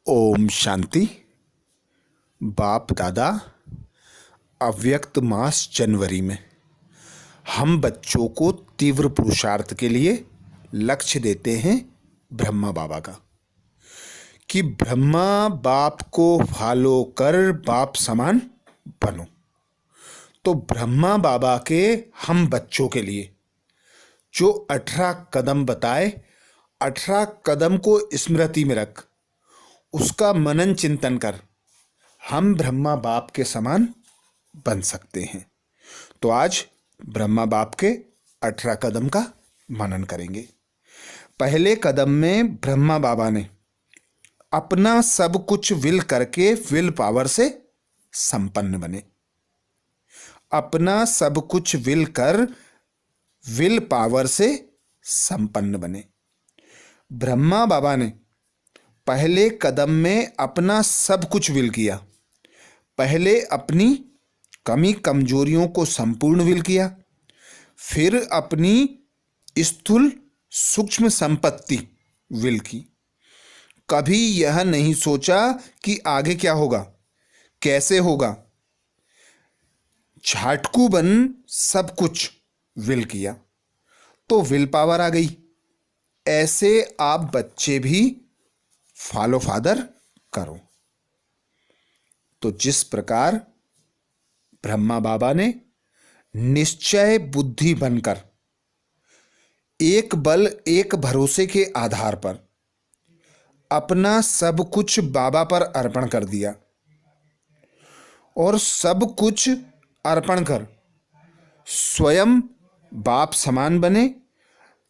ओम शांति। बाप दादा अव्यक्त मास जनवरी में हम बच्चों को तीव्र पुरुषार्थ के लिए लक्ष्य देते हैं ब्रह्मा बाबा का कि ब्रह्मा बाप को फॉलो कर बाप समान बनो। तो ब्रह्मा बाबा के हम बच्चों के लिए जो 18 कदम बताए, 18 कदम को स्मृति में रख, उसका मनन चिंतन कर, हम ब्रह्मा बाप के समान बन सकते हैं। तो आज ब्रह्मा बाप के 18 कदम का मनन करेंगे। पहले कदम में ब्रह्मा बाबा ने अपना सब कुछ विल करके विल पावर से संपन्न बने। अपना सब कुछ विल कर विल पावर से संपन्न बने। ब्रह्मा बाबा ने पहले कदम में अपना सब कुछ विल किया। पहले अपनी कमी कमजोरियों को संपूर्ण विल किया, फिर अपनी स्थूल सूक्ष्म संपत्ति विल की। कभी यह नहीं सोचा कि आगे क्या होगा, कैसे होगा। झाटकू बन सब कुछ विल किया तो विल पावर आ गई। ऐसे आप बच्चे भी फॉलो फादर करो। तो जिस प्रकार ब्रह्मा बाबा ने निश्चय बुद्धि बनकर एक बल एक भरोसे के आधार पर अपना सब कुछ बाबा पर अर्पण कर दिया और सब कुछ अर्पण कर स्वयं बाप समान बने,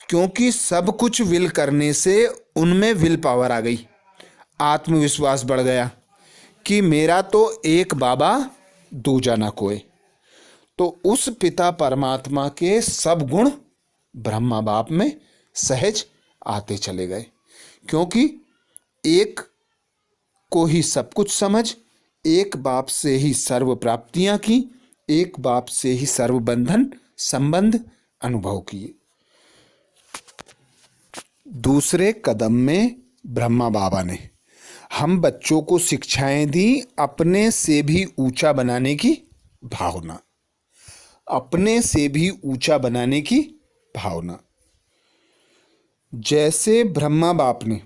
क्योंकि सब कुछ विल करने से उनमें विल पावर आ गई। आत्मविश्वास बढ़ गया कि मेरा तो एक बाबा दूजा ना कोई। तो उस पिता परमात्मा के सब गुण ब्रह्मा बाप में सहज आते चले गए, क्योंकि एक को ही सब कुछ समझ, एक बाप से ही सर्व प्राप्तियां की, एक बाप से ही सर्व बंधन संबंध अनुभव किए। दूसरे कदम में ब्रह्मा बाबा ने हम बच्चों को शिक्षाएं दी अपने से भी ऊंचा बनाने की भावना। अपने से भी ऊंचा बनाने की भावना। जैसे ब्रह्मा बाप ने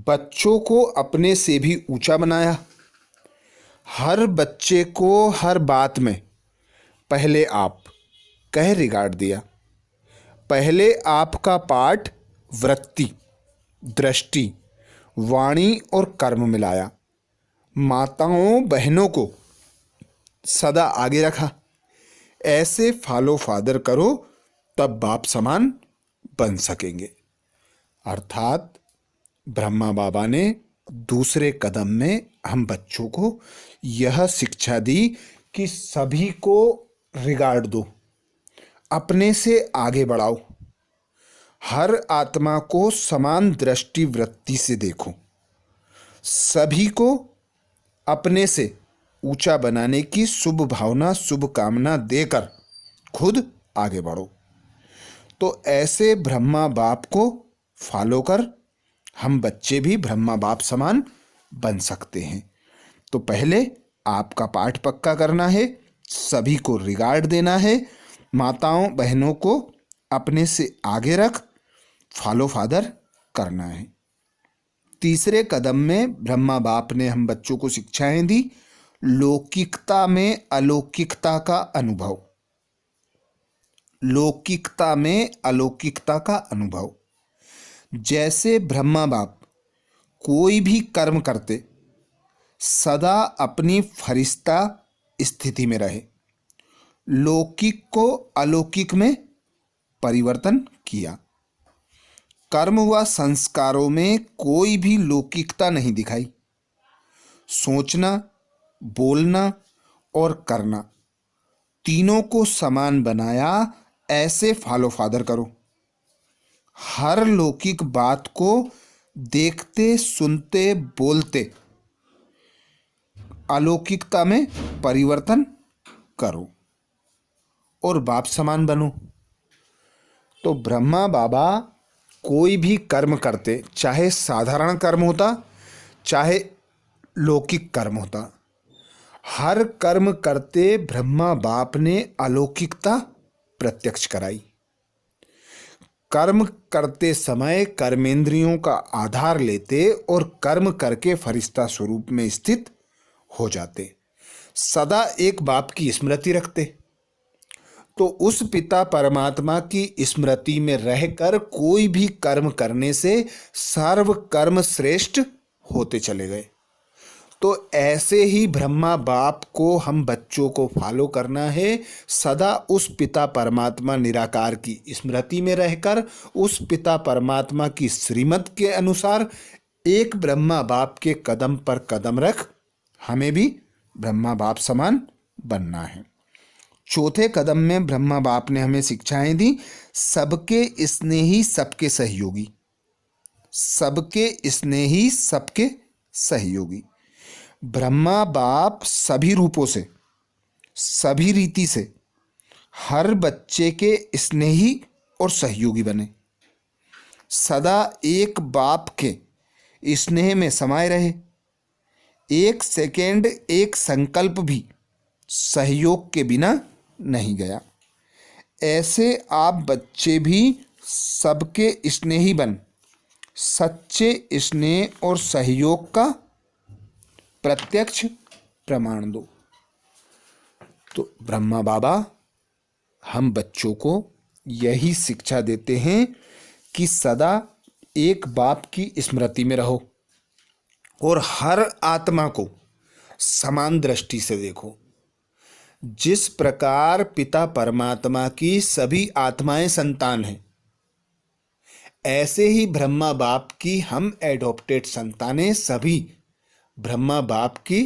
बच्चों को अपने से भी ऊंचा बनाया, हर बच्चे को हर बात में पहले आप कह रिगार्ड दिया। पहले आपका पाठ वृत्ति, दृष्टि, वाणी और कर्म मिलाया। माताओं बहनों को सदा आगे रखा। ऐसे फॉलो फादर करो, तब बाप समान बन सकेंगे। अर्थात ब्रह्मा बाबा ने दूसरे कदम में हम बच्चों को यह शिक्षा दी कि सभी को रिगार्ड दो, अपने से आगे बढ़ाओ, हर आत्मा को समान दृष्टि वृत्ति से देखो, सभी को अपने से ऊंचा बनाने की शुभ भावना शुभ कामना देकर खुद आगे बढ़ो। तो ऐसे ब्रह्मा बाप को फॉलो कर हम बच्चे भी ब्रह्मा बाप समान बन सकते हैं। तो पहले आपका पाठ पक्का करना है, सभी को रिगार्ड देना है, माताओं बहनों को अपने से आगे रख, फॉलो फादर करना है। तीसरे कदम में ब्रह्मा बाप ने हम बच्चों को शिक्षाएं दी लौकिकता में अलौकिकता का अनुभव। लौकिकता में अलौकिकता का अनुभव। जैसे ब्रह्मा बाप कोई भी कर्म करते सदा अपनी फरिश्ता स्थिति में रहे, लौकिक को अलौकिक में परिवर्तन किया। कर्म व संस्कारों में कोई भी लौकिकता नहीं दिखाई। सोचना, बोलना और करना तीनों को समान बनाया। ऐसे फॉलो फादर करो। हर लौकिक बात को देखते, सुनते, बोलते अलौकिकता में परिवर्तन करो और बाप समान बनो। तो ब्रह्मा बाबा कोई भी कर्म करते, चाहे साधारण कर्म होता, चाहे लौकिक कर्म होता। हर कर्म करते ब्रह्मा बाप ने अलौकिकता प्रत्यक्ष कराई। कर्म करते समय कर्मेंद्रियों का आधार लेते और कर्म करके फरिश्ता स्वरूप में स्थित हो जाते। सदा एक बाप की स्मृति रखते। तो उस पिता परमात्मा की स्मृति में रहकर कोई भी कर्म करने से सर्व कर्म श्रेष्ठ होते चले गए। तो ऐसे ही ब्रह्मा बाप को हम बच्चों को फॉलो करना है। सदा उस पिता परमात्मा निराकार की स्मृति में रहकर उस पिता परमात्मा की श्रीमत के अनुसार एक ब्रह्मा बाप के कदम पर कदम रख हमें भी ब्रह्मा बाप समान बनना है। चौथे कदम में ब्रह्मा बाप ने हमें शिक्षाएं दी। सबके स्नेही सबके सहयोगी। सबके स्नेही सबके सहयोगी। ब्रह्मा बाप सभी रूपों से, सभी रीति से हर बच्चे के स्नेही और सहयोगी बने। सदा एक बाप के स्नेह में समाये रहे। एक सेकेंड, एक संकल्प भी सहयोग के बिना नहीं गया। ऐसे आप बच्चे भी सबके स्नेही बन सच्चे स्नेह और सहयोग का प्रत्यक्ष प्रमाण दो। तो ब्रह्मा बाबा हम बच्चों को यही शिक्षा देते हैं कि सदा एक बाप की स्मृति में रहो और हर आत्मा को समान दृष्टि से देखो। जिस प्रकार पिता परमात्मा की सभी आत्माएं संतान हैं, ऐसे ही ब्रह्मा बाप की हम एडॉप्टेड संतानें सभी ब्रह्मा बाप की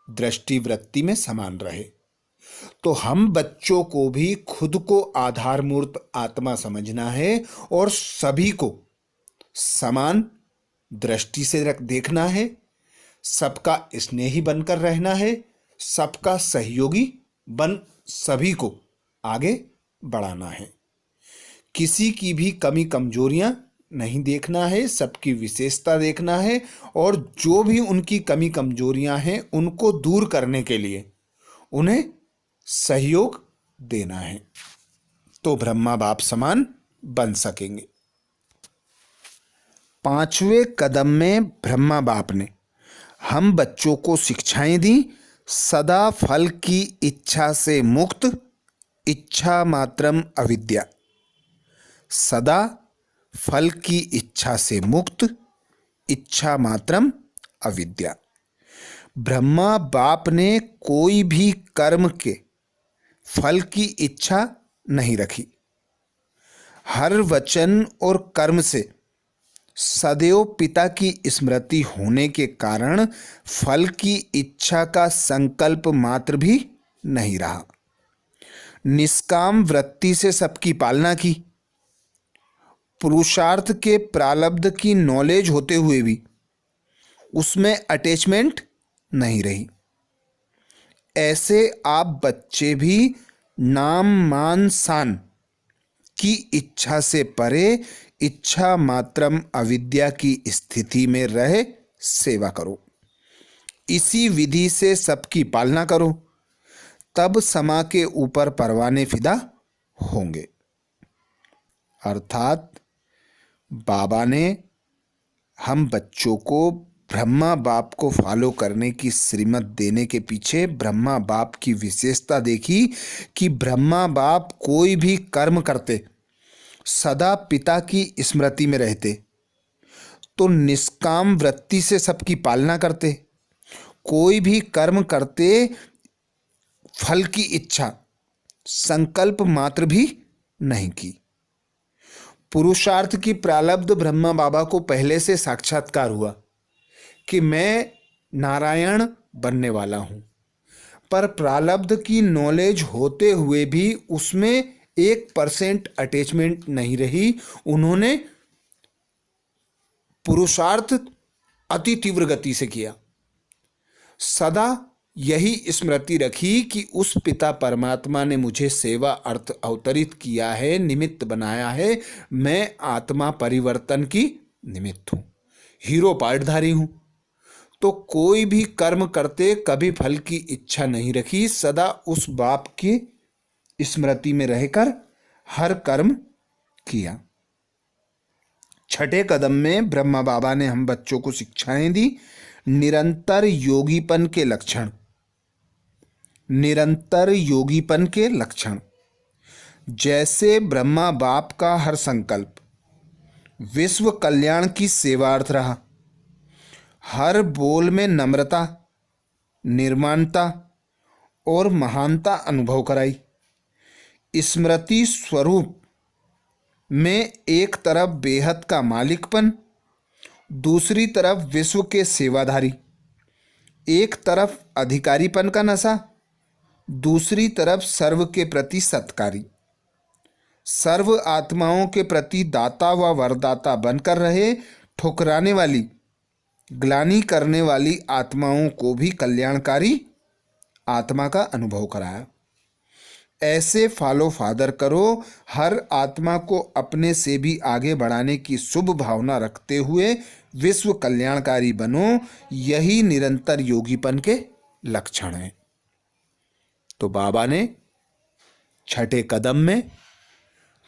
दृष्टि वृत्ति में समान रहे। तो हम बच्चों को भी खुद को आधारमूर्त आत्मा समझना है और सभी को समान दृष्टि से देखना है। सबका स्नेही बनकर रहना है। सबका सहयोगी बन सभी को आगे बढ़ाना है। किसी की भी कमी कमजोरियां नहीं देखना है, सबकी विशेषता देखना है और जो भी उनकी कमी कमजोरियां हैं उनको दूर करने के लिए उन्हें सहयोग देना है। तो ब्रह्मा बाप समान बन सकेंगे। पांचवें कदम में ब्रह्मा बाप ने हम बच्चों को शिक्षाएं दी। सदा फल की इच्छा से मुक्त, इच्छा मात्रम अविद्या। सदा फल की इच्छा से मुक्त, इच्छा मात्रम अविद्या। ब्रह्मा बाप ने कोई भी कर्म के फल की इच्छा नहीं रखी। हर वचन और कर्म से सदैव पिता की स्मृति होने के कारण फल की इच्छा का संकल्प मात्र भी नहीं रहा। निष्काम वृत्ति से सबकी पालना की। पुरुषार्थ के प्रारब्ध की नॉलेज होते हुए भी उसमें अटैचमेंट नहीं रही। ऐसे आप बच्चे भी नाम मान शान की इच्छा से परे इच्छा मात्रम अविद्या की स्थिति में रह सेवा करो। इसी विधि से सबकी पालना करो, तब समा के ऊपर परवाने फिदा होंगे। अर्थात बाबा ने हम बच्चों को ब्रह्मा बाप को फॉलो करने की श्रीमत देने के पीछे ब्रह्मा बाप की विशेषता देखी कि ब्रह्मा बाप कोई भी कर्म करते सदा पिता की स्मृति में रहते, तो निष्काम वृत्ति से सबकी पालना करते। कोई भी कर्म करते फल की इच्छा संकल्प मात्र भी नहीं की। पुरुषार्थ की प्रारब्ध ब्रह्मा बाबा को पहले से साक्षात्कार हुआ कि मैं नारायण बनने वाला हूं, पर प्रारब्ध की नॉलेज होते हुए भी उसमें 1% अटैचमेंट नहीं रही। उन्होंने पुरुषार्थ अति तीव्र गति से किया। सदा यही स्मृति रखी कि उस पिता परमात्मा ने मुझे सेवा अर्थ अवतरित किया है, निमित्त बनाया है। मैं आत्मा परिवर्तन की निमित्त हूं। हीरो पार्टधारी हूं। तो कोई भी कर्म करते कभी फल की इच्छा नहीं रखी, सदा उस बाप की स्मृति में रहकर हर कर्म किया। छठे कदम में ब्रह्मा बाबा ने हम बच्चों को शिक्षाएं दी निरंतर योगीपन के लक्षण। निरंतर योगीपन के लक्षण जैसे ब्रह्मा बाप का हर संकल्प विश्व कल्याण की सेवार्थ रहा, हर बोल में नम्रता, निर्माणता और महानता अनुभव कराई। स्मृति स्वरूप में एक तरफ बेहद का मालिकपन, दूसरी तरफ विश्व के सेवाधारी, एक तरफ अधिकारीपन का नशा, दूसरी तरफ सर्व के प्रति सत्कारी, सर्व आत्माओं के प्रति दाता व वरदाता बनकर रहे, ठुकराने वाली ग्लानि करने वाली आत्माओं को भी कल्याणकारी आत्मा का अनुभव कराया। ऐसे फॉलो फादर करो, हर आत्मा को अपने से भी आगे बढ़ाने की शुभ भावना रखते हुए विश्व कल्याणकारी बनो। यही निरंतर योगीपन के लक्षण हैं। तो बाबा ने छठे कदम में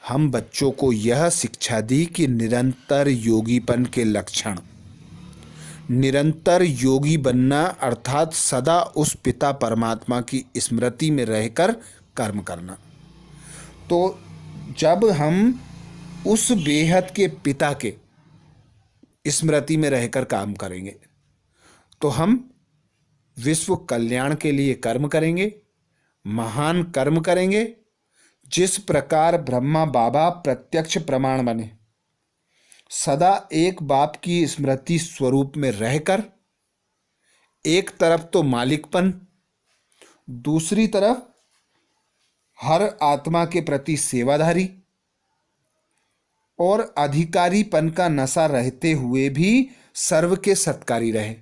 हम बच्चों को यह शिक्षा दी कि निरंतर योगीपन के लक्षण, निरंतर योगी बनना अर्थात सदा उस पिता परमात्मा की स्मृति में रहकर कर्म करना। तो जब हम उस बेहद के पिता के स्मृति में रहकर काम करेंगे तो हम विश्व कल्याण के लिए कर्म करेंगे, महान कर्म करेंगे। जिस प्रकार ब्रह्मा बाबा प्रत्यक्ष प्रमाण बने, सदा एक बाप की स्मृति स्वरूप में रहकर एक तरफ तो मालिकपन, दूसरी तरफ हर आत्मा के प्रति सेवाधारी और अधिकारीपन का नशा रहते हुए भी सर्व के सत्कारी रहे,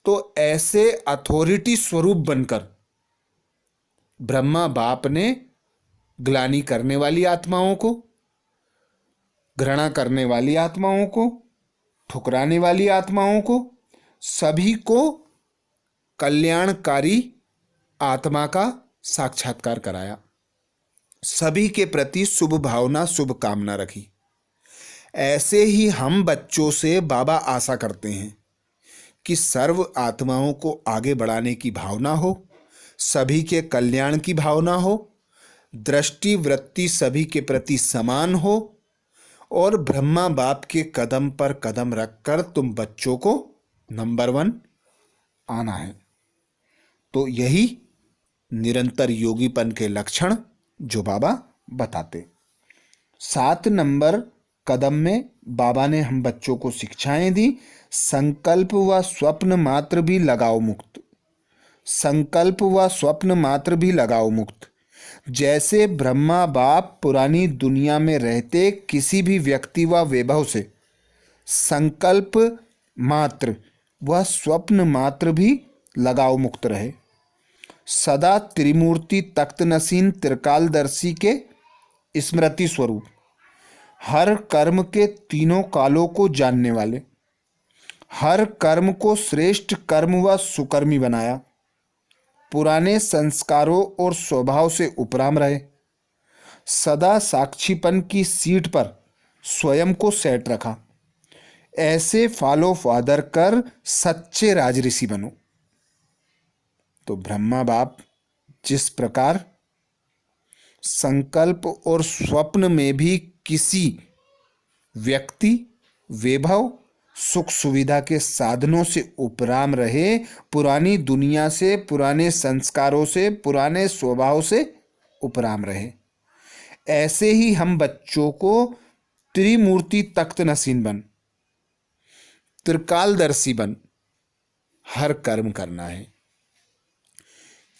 तो ऐसे अथॉरिटी स्वरूप बनकर ब्रह्मा बाप ने ग्लानि करने वाली आत्माओं को, घृणा करने वाली आत्माओं को, ठुकराने वाली आत्माओं को, सभी को कल्याणकारी आत्मा का साक्षात्कार कराया, सभी के प्रति शुभ भावना, शुभ कामना रखी। ऐसे ही हम बच्चों से बाबा आशा करते हैं कि सर्व आत्माओं को आगे बढ़ाने की भावना हो, सभी के कल्याण की भावना हो, दृष्टि वृत्ति सभी के प्रति समान हो और ब्रह्मा बाप के कदम पर कदम रखकर तुम बच्चों को नंबर 1 आना है। तो यही निरंतर योगीपन के लक्षण जो बाबा बताते। 7 नंबर कदम में बाबा ने हम बच्चों को शिक्षाएं दी, संकल्प व स्वप्न मात्र भी लगाओ मुक्त। संकल्प व स्वप्न मात्र भी लगाओ मुक्त। जैसे ब्रह्मा बाप पुरानी दुनिया में रहते किसी भी व्यक्ति व वैभव से संकल्प मात्र व स्वप्न मात्र भी लगाओ मुक्त रहे, सदा त्रिमूर्ति तख्त नसीन त्रिकालदर्शी के स्मृति स्वरूप, हर कर्म के तीनों कालों को जानने वाले, हर कर्म को श्रेष्ठ कर्म व सुकर्मी बनाया, पुराने संस्कारों और स्वभाव से उपराम रहे, सदा साक्षीपन की सीट पर स्वयं को सेट रखा। ऐसे फॉलो फादर कर सच्चे राजऋषि बनो। तो ब्रह्मा बाप जिस प्रकार संकल्प और स्वप्न में भी किसी व्यक्ति, वैभव, सुख सुविधा के साधनों से उपराम रहे, पुरानी दुनिया से, पुराने संस्कारों से, पुराने स्वभाव से उपराम रहे, ऐसे ही हम बच्चों को त्रिमूर्ति तख्त नसीन बन, त्रिकालदर्शी बन हर कर्म करना है।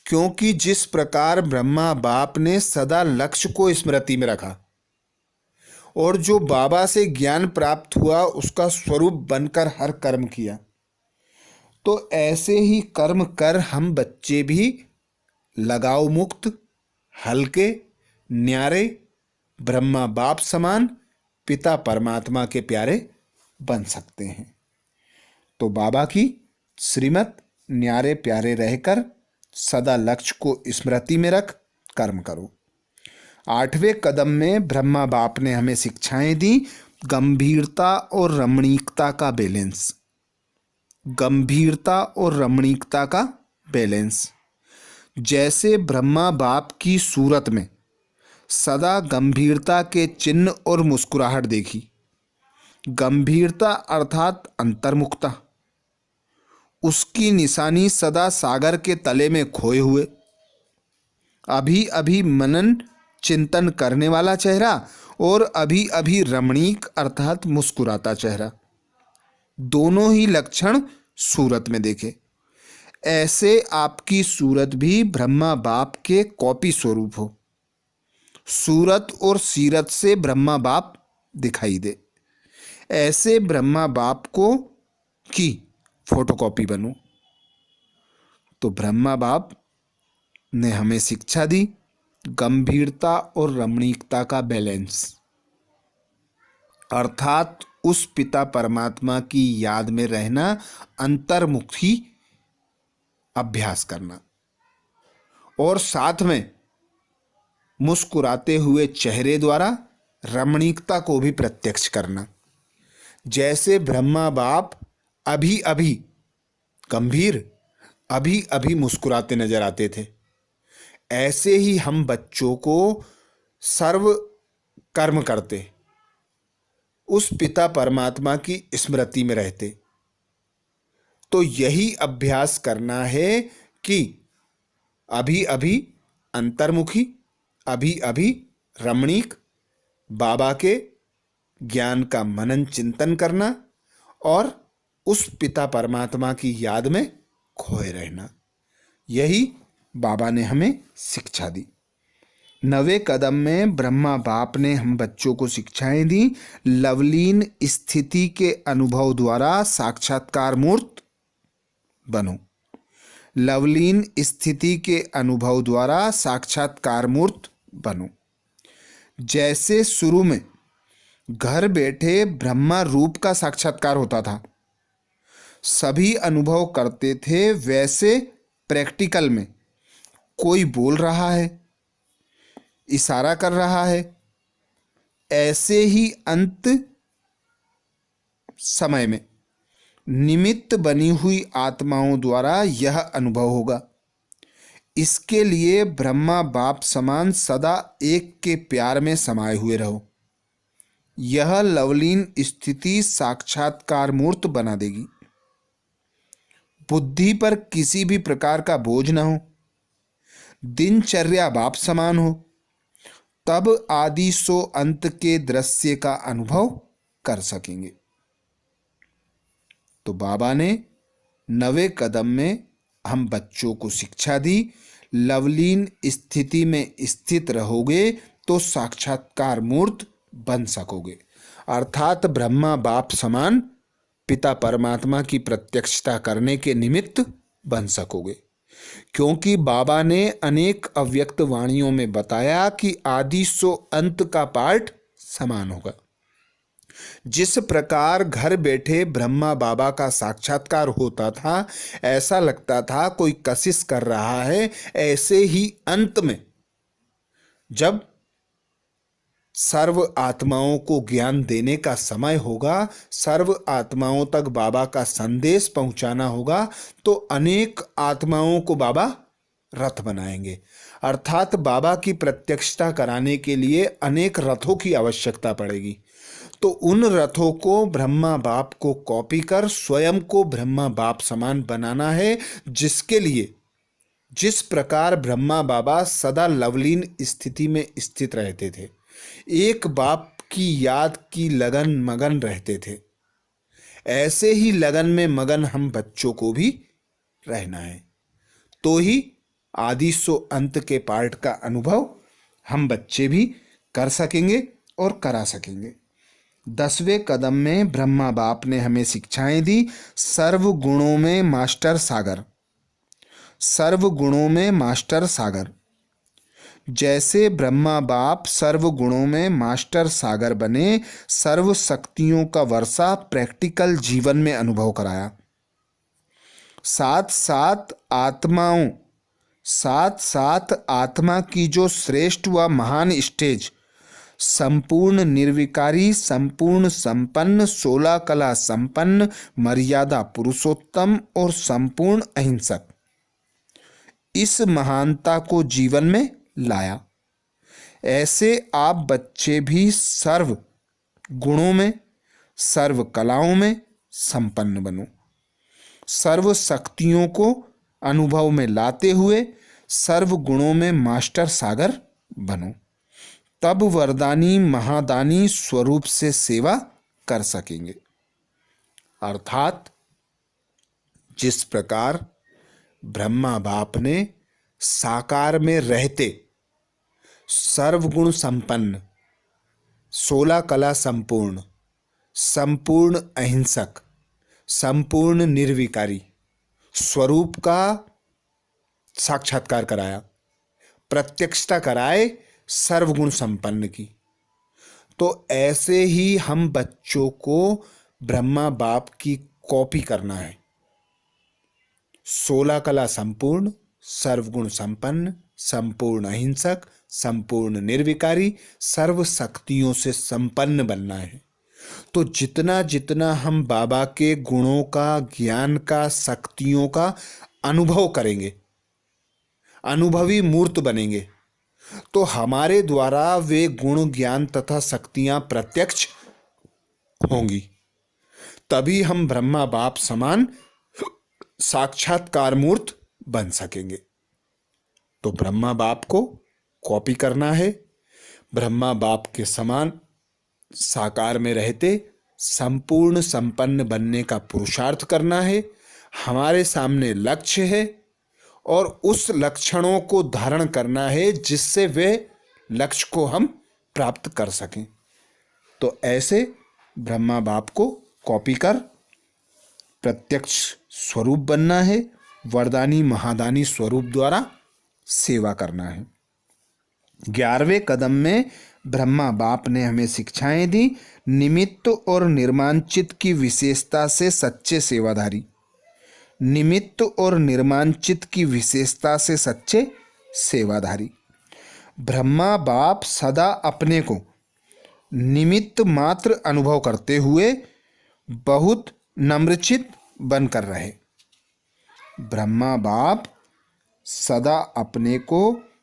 क्योंकि जिस प्रकार ब्रह्मा बाप ने सदा लक्ष्य को स्मृति में रखा और जो बाबा से ज्ञान प्राप्त हुआ उसका स्वरूप बनकर हर कर्म किया, तो ऐसे ही कर्म कर हम बच्चे भी लगाव मुक्त, हल्के, न्यारे, ब्रह्मा बाप समान, पिता परमात्मा के प्यारे बन सकते हैं। तो बाबा की श्रीमत न्यारे प्यारे रहकर सदा लक्ष्य को स्मृति में रख कर्म करो। 8वें कदम में ब्रह्मा बाप ने हमें शिक्षाएं दी, गंभीरता और रमणीकता का बैलेंस। गंभीरता और रमणीकता का बैलेंस। जैसे ब्रह्मा बाप की सूरत में सदा गंभीरता के चिन्ह और मुस्कुराहट देखी। गंभीरता अर्थात अंतर्मुखता। उसकी निशानी सदा सागर के तले में खोए हुए, अभी अभी मनन चिंतन करने वाला चेहरा और अभी अभी रमणीक अर्थात मुस्कुराता चेहरा, दोनों ही लक्षण सूरत में देखे। ऐसे आपकी सूरत भी ब्रह्मा बाप के कॉपी स्वरूप हो। सूरत और सीरत से ब्रह्मा बाप दिखाई दे। ऐसे ब्रह्मा बाप को की फोटोकॉपी बनो। तो ब्रह्मा बाप ने हमें शिक्षा दी गंभीरता और रमणीकता का बैलेंस, अर्थात उस पिता परमात्मा की याद में रहना, अंतर्मुखी अभ्यास करना और साथ में मुस्कुराते हुए चेहरे द्वारा रमणीकता को भी प्रत्यक्ष करना। जैसे ब्रह्मा बाप अभी अभी गंभीर, अभी अभी मुस्कुराते नजर आते थे, ऐसे ही हम बच्चों को सर्व कर्म करते उस पिता परमात्मा की स्मृति में रहते। तो यही अभ्यास करना है कि अभी अभी अंतर्मुखी, अभी अभी रमणीक, बाबा के ज्ञान का मनन चिंतन करना और उस पिता परमात्मा की याद में खोए रहना। यही बाबा ने हमें शिक्षा दी। 9वें कदम में ब्रह्मा बाप ने हम बच्चों को शिक्षाएं दी, लवलीन स्थिति के अनुभव द्वारा साक्षात्कार मूर्त बनो। लवलीन स्थिति के अनुभव द्वारा साक्षात्कार मूर्त बनो। जैसे शुरू में घर बैठे ब्रह्मा रूप का साक्षात्कार होता था, सभी अनुभव करते थे, वैसे प्रैक्टिकल में कोई बोल रहा है, इशारा कर रहा है, ऐसे ही अंत समय में निमित्त बनी हुई आत्माओं द्वारा यह अनुभव होगा। इसके लिए ब्रह्मा बाप समान सदा एक के प्यार में समाये हुए रहो। यह लवलीन स्थिति साक्षात्कार मूर्त बना देगी। बुद्धि पर किसी भी प्रकार का बोझ न हो, दिनचर्या बाप समान हो, तब आदि सो अंत के दृश्य का अनुभव कर सकेंगे। तो बाबा ने 9वें कदम में हम बच्चों को शिक्षा दी, लवलीन स्थिति में स्थित रहोगे तो साक्षात्कार मूर्त बन सकोगे, अर्थात ब्रह्मा बाप समान पिता परमात्मा की प्रत्यक्षता करने के निमित्त बन सकोगे। क्योंकि बाबा ने अनेक अव्यक्त वाणियों में बताया कि आदि सो अंत का पाठ समान होगा। जिस प्रकार घर बैठे ब्रह्मा बाबा का साक्षात्कार होता था, ऐसा लगता था कोई कशिश कर रहा है, ऐसे ही अंत में जब सर्व आत्माओं को ज्ञान देने का समय होगा, सर्व आत्माओं तक बाबा का संदेश पहुंचाना होगा, तो अनेक आत्माओं को बाबा रथ बनाएंगे। अर्थात बाबा की प्रत्यक्षता कराने के लिए अनेक रथों की आवश्यकता पड़ेगी। तो उन रथों को ब्रह्मा बाप को कॉपी कर स्वयं को ब्रह्मा बाप समान बनाना है, जिसके लिए जिस प्रकार ब्रह्मा बाबा सदा लवलीन स्थिति में स्थित रहते थे, एक बाप की याद की लगन मगन रहते थे, ऐसे ही लगन में मगन हम बच्चों को भी रहना है। तो ही आदि सो अंत के पाठ का अनुभव हम बच्चे भी कर सकेंगे और करा सकेंगे। 10वें कदम में ब्रह्मा बाप ने हमें शिक्षाएं दी, सर्व गुणों में मास्टर सागर। सर्व गुणों में मास्टर सागर। जैसे ब्रह्मा बाप सर्व गुणों में मास्टर सागर बने, सर्व शक्तियों का वर्षा प्रैक्टिकल जीवन में अनुभव कराया। साथ साथ आत्मा की जो श्रेष्ठ व महान स्टेज, संपूर्ण निर्विकारी, संपूर्ण संपन्न, 16 कला संपन्न, मर्यादा पुरुषोत्तम और संपूर्ण अहिंसक, इस महानता को जीवन में लाया। ऐसे आप बच्चे भी सर्व गुणों में, सर्व कलाओं में संपन्न बनो। सर्व शक्तियों को अनुभव में लाते हुए सर्व गुणों में मास्टर सागर बनो। तब वरदानी महादानी स्वरूप से सेवा कर सकेंगे। अर्थात जिस प्रकार ब्रह्मा बाप ने साकार में रहते सर्वगुण संपन्न, 16 कला संपूर्ण, संपूर्ण अहिंसक, संपूर्ण निर्विकारी स्वरूप का साक्षात्कार कराया, प्रत्यक्षता कराए सर्वगुण संपन्न की, तो ऐसे ही हम बच्चों को ब्रह्मा बाप की कॉपी करना है। 16 कला संपूर्ण, सर्वगुण संपन्न, संपूर्ण अहिंसक, संपूर्ण निर्विकारी, सर्व शक्तियों से संपन्न बनना है। तो जितना जितना हम बाबा के गुणों का, ज्ञान का, शक्तियों का अनुभव करेंगे, अनुभवी मूर्त बनेंगे, तो हमारे द्वारा वे गुण, ज्ञान तथा शक्तियां प्रत्यक्ष होंगी। तभी हम ब्रह्मा बाप समान साक्षात्कार मूर्त बन सकेंगे। तो ब्रह्मा बाप को कॉपी करना है, ब्रह्मा बाप के समान साकार में रहते संपूर्ण संपन्न बनने का पुरुषार्थ करना है। हमारे सामने लक्ष्य है और उस लक्षणों को धारण करना है जिससे वे लक्ष्य को हम प्राप्त कर सकें। तो ऐसे ब्रह्मा बाप को कॉपी कर प्रत्यक्ष स्वरूप बनना है, वरदानी महादानी स्वरूप द्वारा सेवा करना है। 11वें कदम में ब्रह्मा बाप ने हमें शिक्षाएं दी। निमित्त और निर्माणचित की विशेषता से सच्चे सेवाधारी, निमित्त और निर्माणचित की विशेषता से सच्चे सेवाधारी। ब्रह्मा बाप सदा अपने को निमित्त मात्र अनुभव करते हुए बहुत नम्रचित बनकर रहे। ब्रह्मा बाप सदा अपने को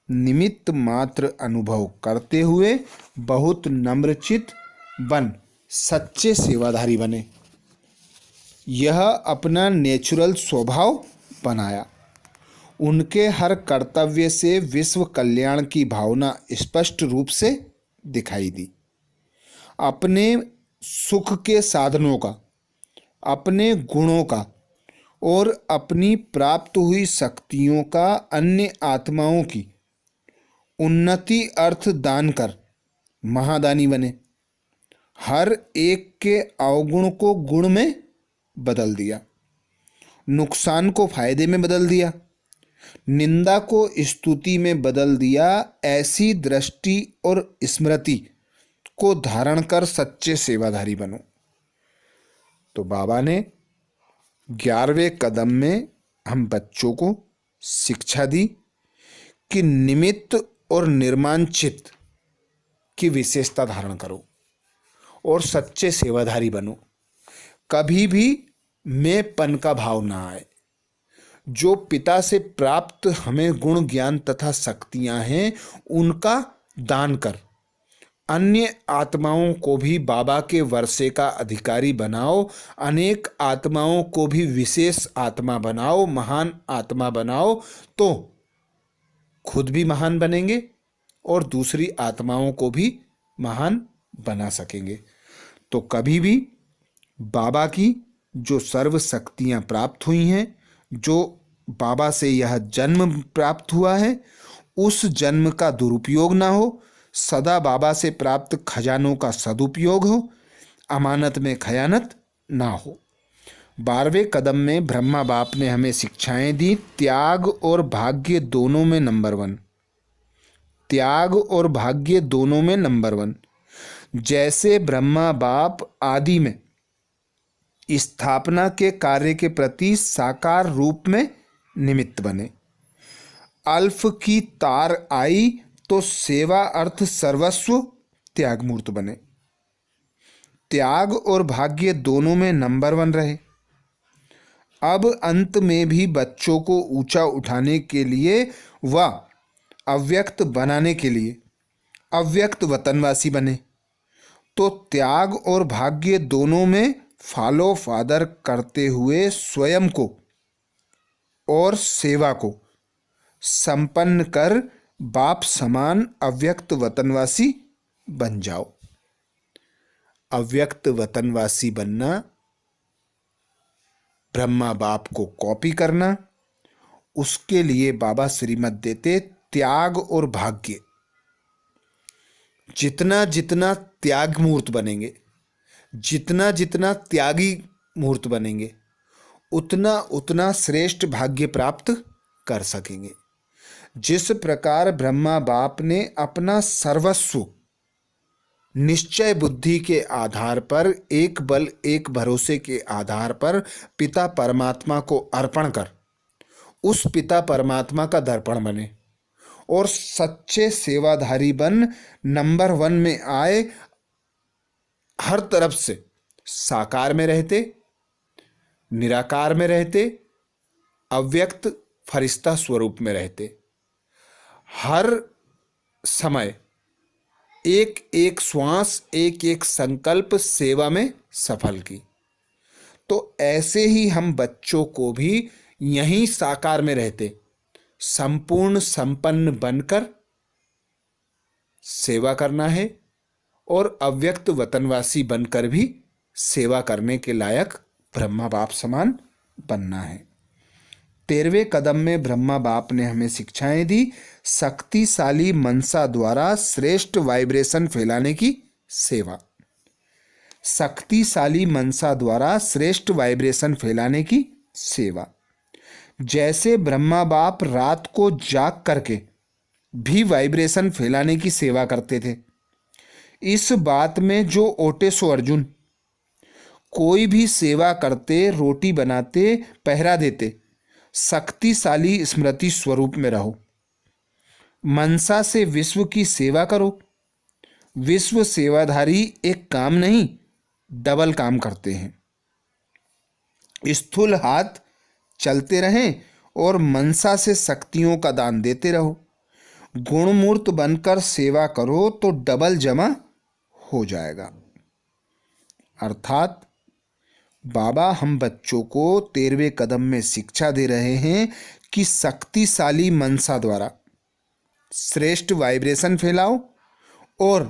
निमित्त मात्र अनुभव करते हुए बहुत नम्रचित बन सच्चे सेवाधारी बने। यह अपना नेचुरल स्वभाव बनाया। उनके हर कर्तव्य से विश्व कल्याण की भावना स्पष्ट रूप से दिखाई दी। अपने सुख के साधनों का, अपने गुणों का और अपनी प्राप्त हुई शक्तियों का अन्य आत्माओं की उन्नति अर्थ दान कर महादानी बने। हर एक के अवगुण को गुण में बदल दिया, नुकसान को फायदे में बदल दिया, निंदा को स्तुति में बदल दिया। ऐसी दृष्टि और स्मृति को धारण कर सच्चे सेवाधारी बनो। तो बाबा ने 11वें कदम में हम बच्चों को शिक्षा दी कि निमित्त और निर्माणचित की विशेषता धारण करो और सच्चे सेवाधारी बनो। कभी भी मैंपन का भाव ना आए। जो पिता से प्राप्त हमें गुण, ज्ञान तथा शक्तियां हैं, उनका दान कर अन्य आत्माओं को भी बाबा के वर्षे का अधिकारी बनाओ। अनेक आत्माओं को भी विशेष आत्मा बनाओ, महान आत्मा बनाओ, तो खुद भी महान बनेंगे और दूसरी आत्माओं को भी महान बना सकेंगे। तो कभी भी बाबा की जो सर्व शक्तियाँ प्राप्त हुई हैं, जो बाबा से यह जन्म प्राप्त हुआ है, उस जन्म का दुरुपयोग ना हो। सदा बाबा से प्राप्त खजानों का सदुपयोग हो, अमानत में खयानत ना हो। 12वें कदम में ब्रह्मा बाप ने हमें शिक्षाएं दी। त्याग और भाग्य दोनों में नंबर 1। त्याग और भाग्य दोनों में नंबर 1। जैसे ब्रह्मा बाप आदि में स्थापना के कार्य के प्रति साकार रूप में निमित्त बने। अल्फ की तार आई तो सेवा अर्थ सर्वस्व त्याग मूर्त बने। त्याग और भाग्य दोनों में नंबर 1 रहे। अब अंत में भी बच्चों को ऊंचा उठाने के लिए व अव्यक्त बनाने के लिए अव्यक्त वतनवासी बने। तो त्याग और भाग्य दोनों में फॉलो फादर करते हुए स्वयं को और सेवा को संपन्न कर बाप समान अव्यक्त वतनवासी बन जाओ। अव्यक्त वतनवासी बनना, ब्रह्मा बाप को कॉपी करना, उसके लिए बाबा श्रीमत देते त्याग और भाग्य। जितना जितना त्याग मूर्त बनेंगे, जितना जितना त्यागी मूर्त बनेंगे, उतना उतना श्रेष्ठ भाग्य प्राप्त कर सकेंगे। जिस प्रकार ब्रह्मा बाप ने अपना सर्वस्व निश्चय बुद्धि के आधार पर, एक बल एक भरोसे के आधार पर पिता परमात्मा को अर्पण कर उस पिता परमात्मा का दर्पण बने और सच्चे सेवाधारी बन नंबर 1 में आए, हर तरफ से साकार में रहते, निराकार में रहते, अव्यक्त फरिश्ता स्वरूप में रहते, हर समय एक एक श्वास, एक एक संकल्प सेवा में सफल की। तो ऐसे ही हम बच्चों को भी यहीं साकार में रहते संपूर्ण संपन्न बनकर सेवा करना है और अव्यक्त वतनवासी बनकर भी सेवा करने के लायक ब्रह्मा बाप समान बनना है। 13वें कदम में ब्रह्मा बाप ने हमें शिक्षाएं दी। शक्तिशाली मनसा द्वारा श्रेष्ठ वाइब्रेशन फैलाने की सेवा। शक्तिशाली मनसा द्वारा श्रेष्ठ वाइब्रेशन फैलाने की सेवा। जैसे ब्रह्मा बाप रात को जाग करके भी वाइब्रेशन फैलाने की सेवा करते थे, इस बात में जो ओटे सो अर्जुन। कोई भी सेवा करते, रोटी बनाते, पहरा देते, शक्तिशाली स्मृति स्वरूप में रहो। मनसा से विश्व की सेवा करो। विश्व सेवाधारी एक काम नहीं, डबल काम करते हैं। स्थूल हाथ चलते रहें और मनसा से शक्तियों का दान देते रहो। गुणमूर्त बनकर सेवा करो तो डबल जमा हो जाएगा। अर्थात बाबा हम बच्चों को 13वें कदम में शिक्षा दे रहे हैं कि शक्तिशाली मनसा द्वारा श्रेष्ठ वाइब्रेशन फैलाओ और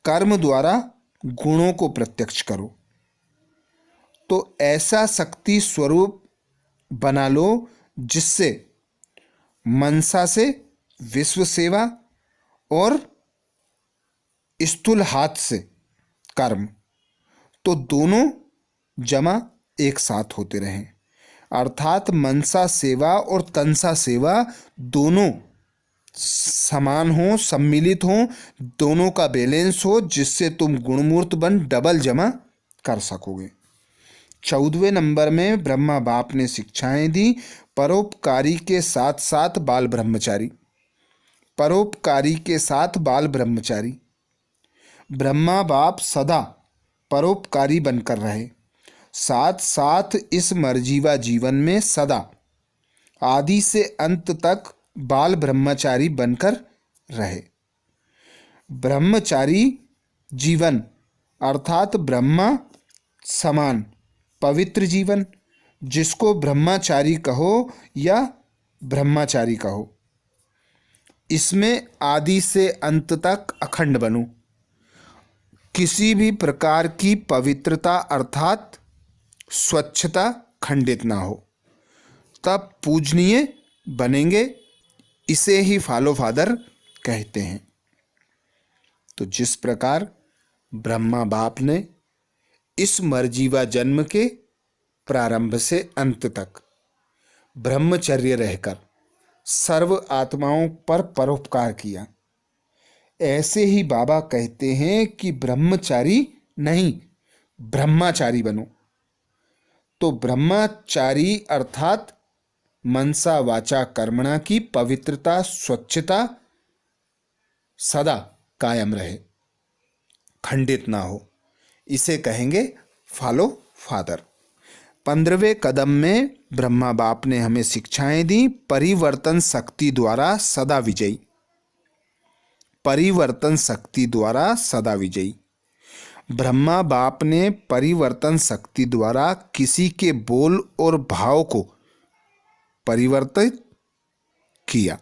कर्म द्वारा गुणों को प्रत्यक्ष करो। तो ऐसा शक्ति स्वरूप बना लो जिससे मनसा से विश्व सेवा और स्थूल हाथ से कर्म, तो दोनों जमा एक साथ होते रहें। अर्थात मनसा सेवा और तनसा सेवा दोनों समान हो, सम्मिलित हो, दोनों का बैलेंस हो, जिससे तुम गुणमूर्त बन डबल जमा कर सकोगे। 14वें नंबर में ब्रह्मा बाप ने शिक्षाएं दी। परोपकारी के साथ साथ बाल ब्रह्मचारी। परोपकारी के साथ बाल ब्रह्मचारी। ब्रह्मा बाप सदा परोपकारी बनकर रहे, साथ साथ इस मर्जीवा जीवन में सदा आदि से अंत तक बाल ब्रह्मचारी बनकर रहे। ब्रह्मचारी जीवन अर्थात ब्रह्मा समान पवित्र जीवन, जिसको ब्रह्मचारी कहो या ब्रह्मचारी कहो, इसमें आदि से अंत तक अखंड बनो। किसी भी प्रकार की पवित्रता अर्थात स्वच्छता खंडित ना हो, तब पूजनीय बनेंगे। इसे ही फॉलो फादर कहते हैं। तो जिस प्रकार ब्रह्मा बाप ने इस मर्जीवा जन्म के प्रारंभ से अंत तक ब्रह्मचर्य रहकर सर्व आत्माओं पर परोपकार किया। ऐसे ही बाबा कहते हैं कि ब्रह्मचारी नहीं, ब्रह्मचारी बनो। तो ब्रह्मचारी अर्थात मनसा वाचा कर्मणा की पवित्रता, स्वच्छता सदा कायम रहे, खंडित ना हो, इसे कहेंगे फॉलो फादर। 15वें कदम में ब्रह्मा बाप ने हमें शिक्षाएं दी, परिवर्तन शक्ति द्वारा सदा विजयी। परिवर्तन शक्ति द्वारा सदा विजयी। ब्रह्मा बाप ने परिवर्तन शक्ति द्वारा किसी के बोल और भाव को परिवर्तित किया।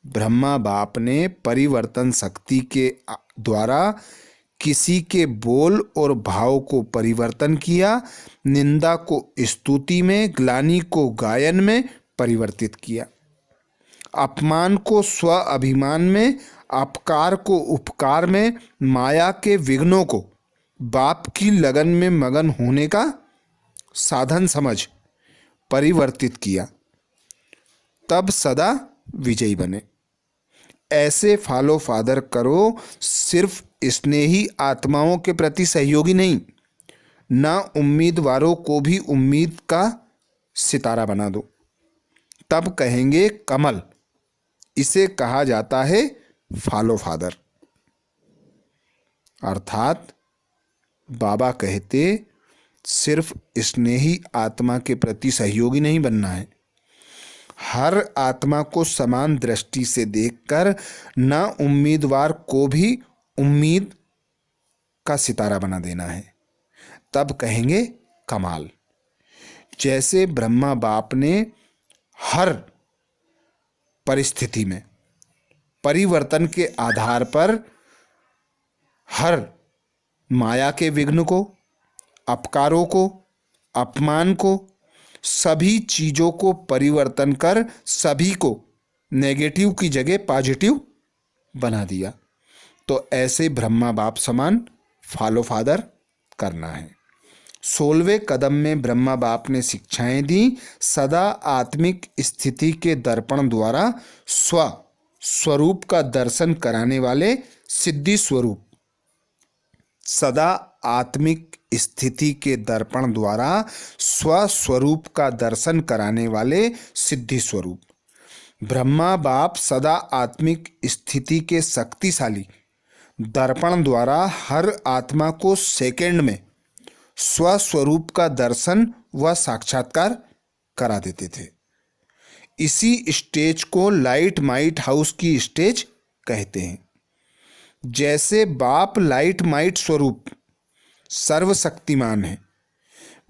ब्रह्मा बाप ने परिवर्तन शक्ति के द्वारा किसी के बोल और भाव को परिवर्तन किया, निंदा को स्तुति में, ग्लानि को गायन में परिवर्तित किया, अपमान को स्व अभिमान में, अपकार को उपकार में, माया के विघ्नों को बाप की लगन में मगन होने का साधन समझ परिवर्तित किया, तब सदा विजयी बने। ऐसे फॉलो फादर करो, सिर्फ स्नेही आत्माओं के प्रति सहयोगी नहीं, ना उम्मीदवारों को भी उम्मीद का सितारा बना दो, तब कहेंगे कमल। इसे कहा जाता है फॉलो फादर। अर्थात बाबा कहते सिर्फ स्नेही आत्मा के प्रति सहयोगी नहीं बनना है, हर आत्मा को समान दृष्टि से देखकर ना उम्मीदवार को भी उम्मीद का सितारा बना देना है, तब कहेंगे कमाल। जैसे ब्रह्मा बाप ने हर परिस्थिति में परिवर्तन के आधार पर हर माया के विघ्न को, अपकारों को, अपमान को, सभी चीजों को परिवर्तन कर सभी को नेगेटिव की जगह पॉजिटिव बना दिया, तो ऐसे ब्रह्मा बाप समान फॉलो फादर करना है। 16वें कदम में ब्रह्मा बाप ने शिक्षाएं दी, सदा आत्मिक स्थिति के दर्पण द्वारा स्वरूप का दर्शन कराने वाले सिद्धि स्वरूप। सदा आत्मिक स्थिति के दर्पण द्वारा स्वस्वरूप का दर्शन कराने वाले सिद्धि स्वरूप। ब्रह्मा बाप सदा आत्मिक स्थिति के शक्तिशाली दर्पण द्वारा हर आत्मा को सेकंड में स्वस्वरूप का दर्शन व साक्षात्कार करा देते थे। इसी स्टेज को लाइट माइट हाउस की स्टेज कहते हैं। जैसे बाप लाइट माइट स्वरूप सर्वशक्तिमान है,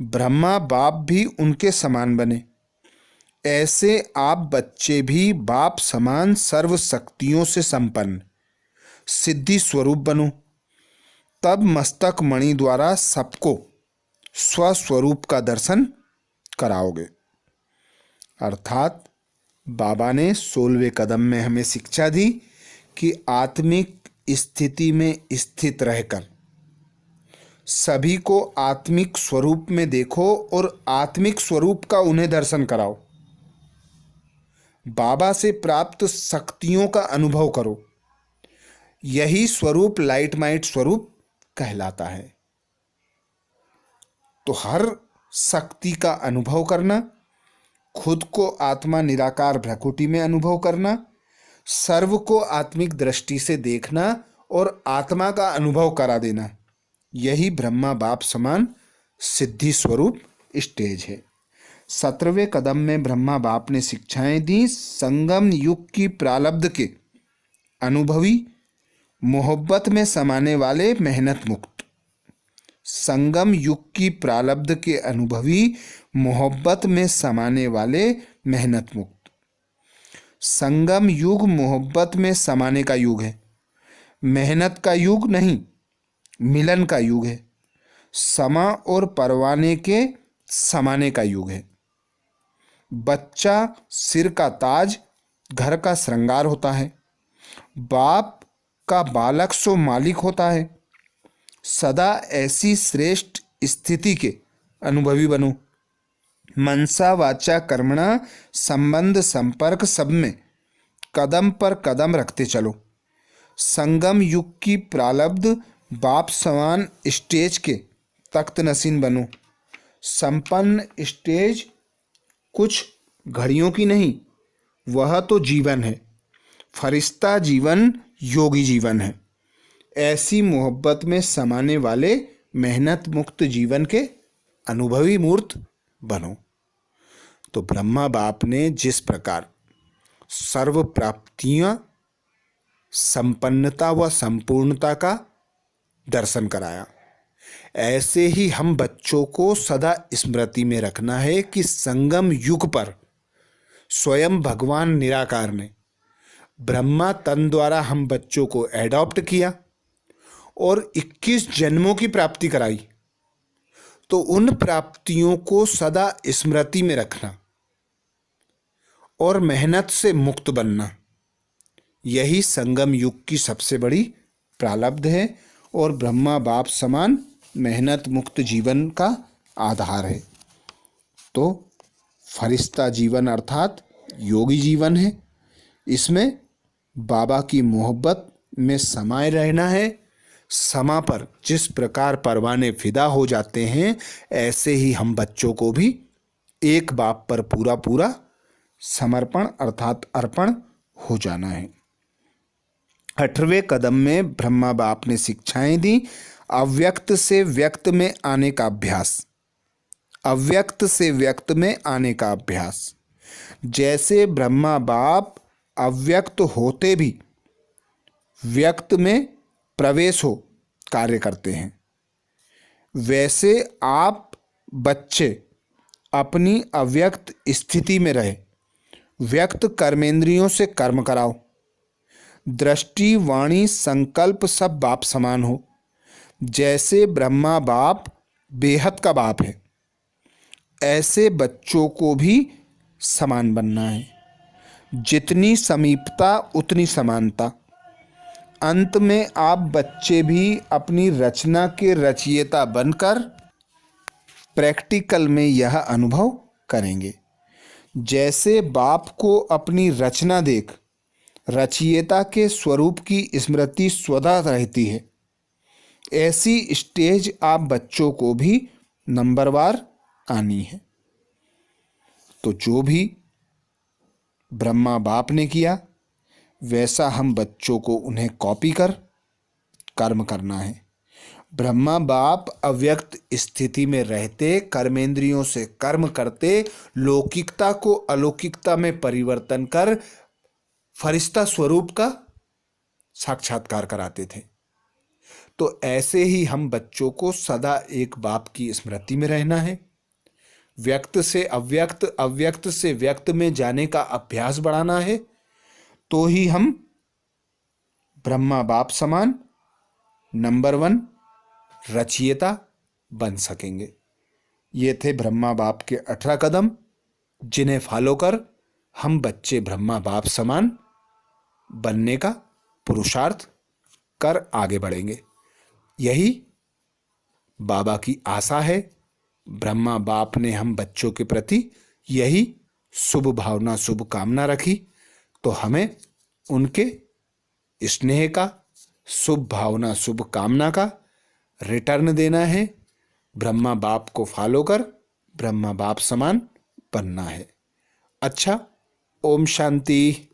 ब्रह्मा बाप भी उनके समान बने, ऐसे आप बच्चे भी बाप समान सर्व शक्तियों से संपन्न सिद्धि स्वरूप बनो, तब मस्तक मणि द्वारा सबको स्वस्वरूप का दर्शन कराओगे। अर्थात बाबा ने 16वें कदम में हमें शिक्षा दी कि आत्मिक स्थिति में स्थित रहकर सभी को आत्मिक स्वरूप में देखो और आत्मिक स्वरूप का उन्हें दर्शन कराओ। बाबा से प्राप्त शक्तियों का अनुभव करो, यही स्वरूप लाइट माइट स्वरूप कहलाता है। तो हर शक्ति का अनुभव करना, खुद को आत्मा निराकार भ्रकुटी में अनुभव करना, सर्व को आत्मिक दृष्टि से देखना और आत्मा का अनुभव करा देना, यही ब्रह्मा बाप समान सिद्धि स्वरूप स्टेज है। 17वें कदम में ब्रह्मा बाप ने शिक्षाएं दी, संगम युग की प्रारब्ध के अनुभवी, मोहब्बत में समाने वाले, मेहनत मुक्त। संगम युग की प्रारब्ध के अनुभवी, मोहब्बत में समाने वाले, मेहनत मुक्त। संगम युग मोहब्बत में समाने का युग है, मेहनत का युग नहीं, मिलन का युग है। समा और परवाने के समाने का युग है। बच्चा सिर का ताज, घर का श्रृंगार होता है। बाप का बालक सो मालिक होता है। सदा ऐसी श्रेष्ठ स्थिति के अनुभवी बनो। मनसा वाचा कर्मणा संबंध संपर्क सब में कदम पर कदम रखते चलो। संगम युग की प्रारब्ध बाप समान स्टेज के तख्त नसीन बनो। संपन्न स्टेज कुछ घड़ियों की नहीं, वह तो जीवन है। फरिश्ता जीवन योगी जीवन है। ऐसी मोहब्बत में समाने वाले मेहनत मुक्त जीवन के अनुभवी मूर्त बनो। तो ब्रह्मा बाप ने जिस प्रकार सर्व प्राप्तियां, संपन्नता व संपूर्णता का दर्शन कराया, ऐसे ही हम बच्चों को सदा स्मृति में रखना है कि संगम युग पर स्वयं भगवान निराकार ने ब्रह्मा तन द्वारा हम बच्चों को एडॉप्ट किया और 21 जन्मों की प्राप्ति कराई। तो उन प्राप्तियों को सदा स्मृति में रखना और मेहनत से मुक्त बनना, यही संगम युग की सबसे बड़ी प्रारब्ध है और ब्रह्मा बाप समान मेहनत मुक्त जीवन का आधार है। तो फरिश्ता जीवन अर्थात योगी जीवन है। इसमें बाबा की मोहब्बत में समाये रहना है। समा पर जिस प्रकार परवाने फिदा हो जाते हैं, ऐसे ही हम बच्चों को भी एक बाप पर पूरा पूरा समर्पण अर्थात अर्पण हो जाना है। 8वें कदम में ब्रह्मा बाप ने शिक्षाएं दी। अव्यक्त से व्यक्त में आने का अभ्यास। अव्यक्त से व्यक्त में आने का अभ्यास। जैसे ब्रह्मा बाप अव्यक्त होते भी व्यक्त में प्रवेश हो कार्य करते हैं, वैसे आप बच्चे अपनी अव्यक्त स्थिति में रहे व्यक्त कर्मेंद्रियों से कर्म कराओ। दृष्टि वाणी संकल्प सब बाप समान हो। जैसे ब्रह्मा बाप बेहद का बाप है, ऐसे बच्चों को भी समान बनना है। जितनी समीपता उतनी समानता। अंत में आप बच्चे भी अपनी रचना के रचयिता बनकर प्रैक्टिकल में यह अनुभव करेंगे। जैसे बाप को अपनी रचना देख रचयिता के स्वरूप की स्मृति स्वतः रहती है, ऐसी स्टेज आप बच्चों को भी नंबरवार आनी है। तो जो भी ब्रह्मा बाप ने किया, वैसा हम बच्चों को उन्हें कॉपी कर कर्म करना है। ब्रह्मा बाप अव्यक्त स्थिति में रहते कर्मेंद्रियों से कर्म करते, लौकिकता को अलौकिकता में परिवर्तन कर फरिश्ता स्वरूप का साक्षात्कार कराते थे। तो ऐसे ही हम बच्चों को सदा एक बाप की स्मृति में रहना है। व्यक्त से अव्यक्त, अव्यक्त से व्यक्त में जाने का अभ्यास बढ़ाना है। तो ही हम ब्रह्मा बाप समान नंबर 1 रचयिता बन सकेंगे। ये थे ब्रह्मा बाप के 18 कदम, जिन्हें फॉलो कर हम बच्चे ब्रह्मा बाप समान बनने का पुरुषार्थ कर आगे बढ़ेंगे। यही बाबा की आशा है। ब्रह्मा बाप ने हम बच्चों के प्रति यही शुभ भावना शुभ कामना रखी, तो हमें उनके स्नेह का, शुभ भावना शुभ कामना का रिटर्न देना है। ब्रह्मा बाप को फॉलो कर ब्रह्मा बाप समान बनना है। अच्छा, ओम शांति।